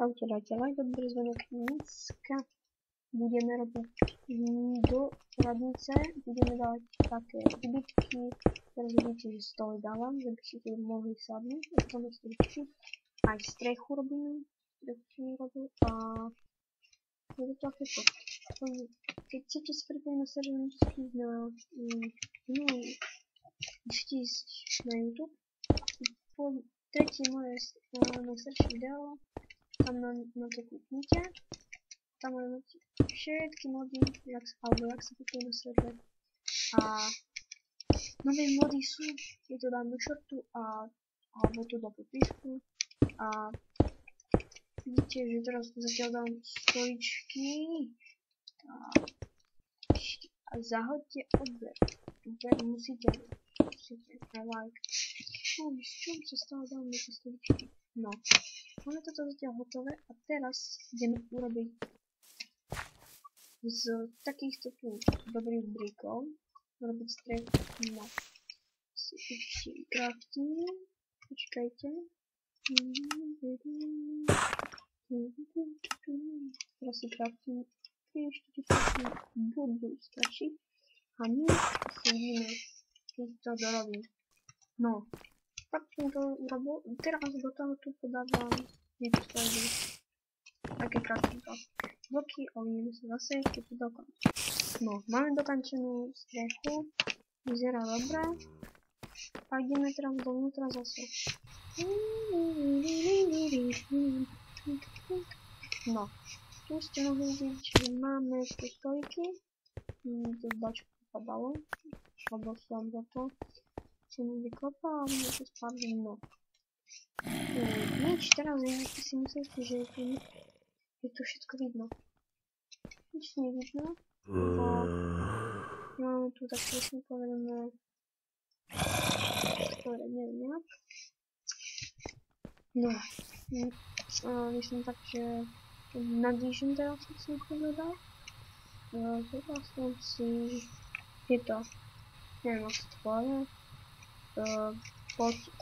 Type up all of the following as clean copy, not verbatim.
Čaute, dajte like, odber zvonok. Dneska budeme robiť do radnice, budeme dávať také bytky, ktoré vidíte, že stoly dávam, že by si to mohli sadnúť, potom stričky, aj strechu robíme, a je to takéto. Keď chcete sa pripojiť na server, musíte ísť na YouTube, tretie moje najstaršie video, tam na to kliknite, tam máte všetky mody, jak sa pripojí na server. A nové mody sú, je to dám do shortu alebo to do popisku. A vidíte, že teraz zatiaľ dám stoličky a zahoďte odber. Odber musíte na like. S čom sa stále dám na tie stoličky? No, máme toto zatiaľ hotové a teraz ideme urobiť z takýchto tu dobrých brikov urobiť strechu. No, si ešte crafting, počkajte. Teraz si crafting 3-4 budú stačiť a my si ideme, keď to dorobím. No, tak som to urobil, teraz do toho tu podávam niečo svoje také crafting bloky, ovníme sa zase, keď to dokončím. No, máme dokončenú strechu, vyzerá dobré a ideme teraz dovnútra zase. No, tu ste mohli vidieť, že máme tu stoliky, tu dačku popadalo, lebo som za to som vykopal a mne to spadlo, no. Nič, teraz si myslíte, že je tu všetko vidno. Nič nevidno, lebo máme tu tak presne povedané, neviem nejak. No, myslím tak, že nadížim teraz, čo som povedal. Zobral som si tieto, neviem, ako to povedať,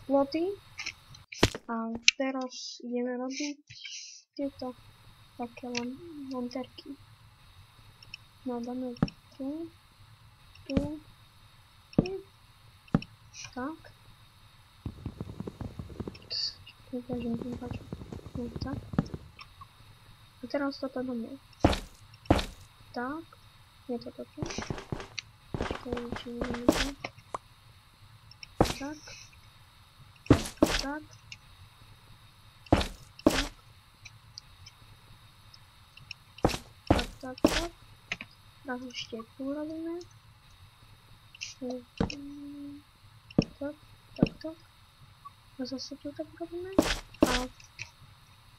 ploty. A teraz ideme robiť tieto také lanterky. No, dáme tu, tak. Ukážem tým páčom. No, tak. A teraz toto dáme. Tak. Je to toto. Či vidíme to. Tak. Tak. Tak. Teraz ešte tu robíme. Tak. A zase tu tak robíme. A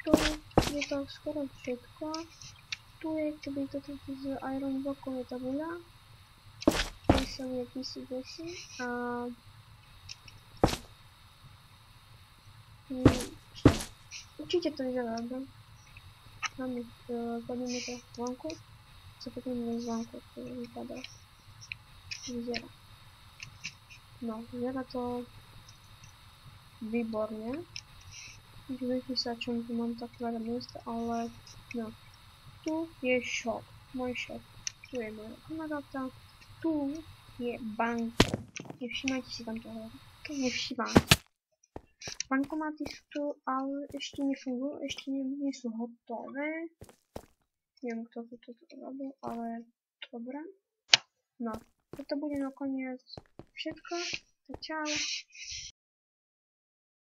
tu je to skoro všetko. Tu je, keby to tu z iron blockov je tabuľa. Tu som je PC a určite to vyzerá dobre. Máme, pôjdeme to zvonku. Sa potrebujeme zvonku, to vypadá. Vyzerá. No, vyzerá to výborne. Dívejte sa, čom tu mám tak veľa miesta, ale no. Tu je shop, môj shop. Tu je moja kamaráta. Tu je banka. Nevšímajte si tam toho. Nevšímajte. Bankomaty sú tu, ale ešte nefungujú, ešte nie sú hotové. Neviem, kto to robil, ale dobré. No, toto bude nakoniec všetko. Tak čau.